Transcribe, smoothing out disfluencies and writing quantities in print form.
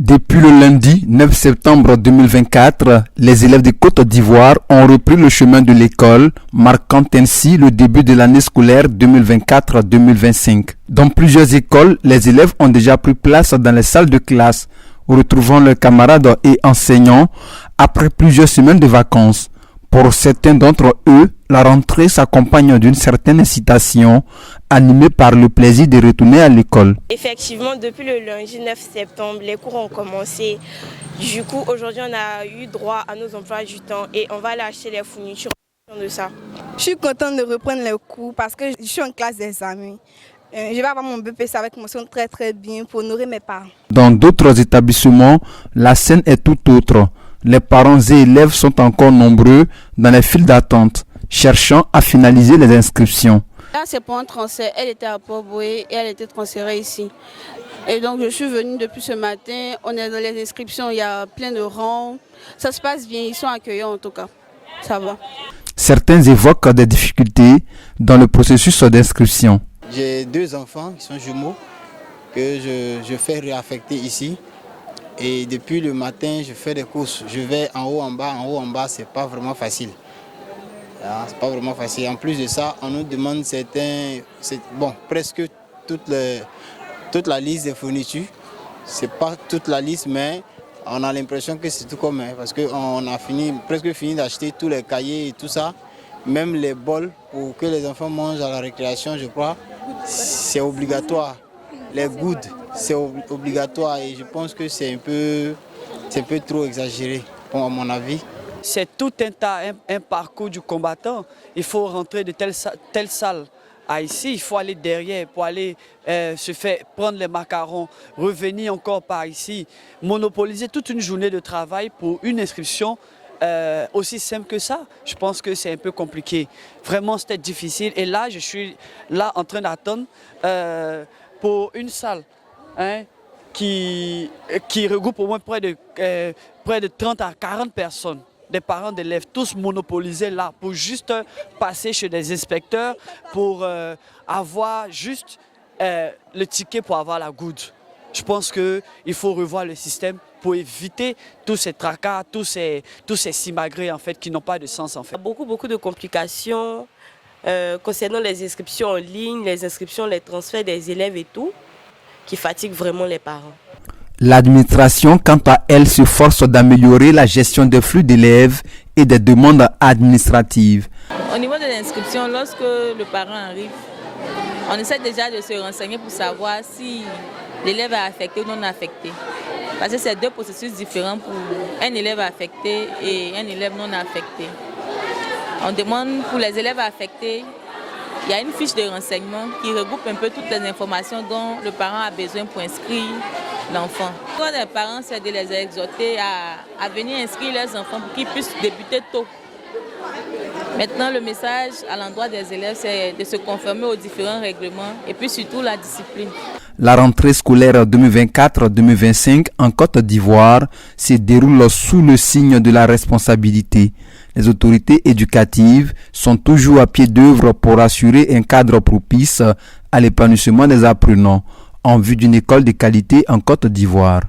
Depuis le lundi 9 septembre 2024, les élèves de Côte d'Ivoire ont repris le chemin de l'école, marquant ainsi le début de l'année scolaire 2024-2025. Dans plusieurs écoles, les élèves ont déjà pris place dans les salles de classe, retrouvant leurs camarades et enseignants après plusieurs semaines de vacances. Pour certains d'entre eux, la rentrée s'accompagne d'une certaine incitation, animée par le plaisir de retourner à l'école. Effectivement, depuis le lundi 9 septembre, les cours ont commencé. Du coup, aujourd'hui, on a eu droit à nos emplois du temps et on va aller acheter les fournitures de ça. Je suis contente de reprendre les cours parce que je suis en classe d'examen. Je vais avoir mon BPC avec mention très bien pour nourrir mes parents. Dans d'autres établissements, la scène est tout autre. Les parents et élèves sont encore nombreux dans les files d'attente, cherchant à finaliser les inscriptions. Là, c'est pour un transfert. Elle était à Port-Boué et elle était transférée ici. Et donc, je suis venue depuis ce matin. On est dans les inscriptions, il y a plein de rangs. Ça se passe bien, ils sont accueillants en tout cas. Ça va. Certains évoquent des difficultés dans le processus d'inscription. J'ai deux enfants qui sont jumeaux que je fais réaffecter ici. Et depuis le matin, je fais des courses. Je vais en haut, en bas, c'est pas vraiment facile. C'est pas vraiment facile. En plus de ça, on nous demande presque toute la liste des fournitures. C'est pas toute la liste, mais on a l'impression que c'est tout commun. Parce qu'on a presque fini d'acheter tous les cahiers et tout ça. Même les bols pour que les enfants mangent à la récréation, je crois, c'est obligatoire. Les gouttes, c'est obligatoire et je pense que c'est un peu trop exagéré, à mon avis. C'est tout un parcours du combattant. Il faut rentrer de telle salle à ici, il faut aller derrière pour aller se faire prendre les macarons, revenir encore par ici, monopoliser toute une journée de travail pour une inscription aussi simple que ça. Je pense que c'est un peu compliqué. Vraiment, c'était difficile. Et là, je suis là en train d'attendre pour une salle qui regroupe au moins près de 30 à 40 personnes, des parents d'élèves, tous monopolisés là pour juste passer chez des inspecteurs pour avoir juste le ticket pour avoir la goutte. Je pense qu'il faut revoir le système pour éviter tous ces tracas, tous ces simagrées en fait, qui n'ont pas de sens en fait. Il y a beaucoup de complications concernant les inscriptions en ligne, les inscriptions, les transferts des élèves et tout, qui fatiguent vraiment les parents. L'administration, quant à elle, s'efforce d'améliorer la gestion des flux d'élèves et des demandes administratives. Au niveau de l'inscription, lorsque le parent arrive, on essaie déjà de se renseigner pour savoir si l'élève est affecté ou non affecté. Parce que c'est deux processus différents pour un élève affecté et un élève non affecté. On demande pour les élèves affectés, il y a une fiche de renseignement qui regroupe un peu toutes les informations dont le parent a besoin pour inscrire l'enfant. Pour les parents, c'est de les exhorter à venir inscrire leurs enfants pour qu'ils puissent débuter tôt. Maintenant, le message à l'endroit des élèves, c'est de se conformer aux différents règlements et puis surtout la discipline. La rentrée scolaire 2024-2025 en Côte d'Ivoire se déroule sous le signe de la responsabilité. Les autorités éducatives sont toujours à pied d'œuvre pour assurer un cadre propice à l'épanouissement des apprenants en vue d'une école de qualité en Côte d'Ivoire.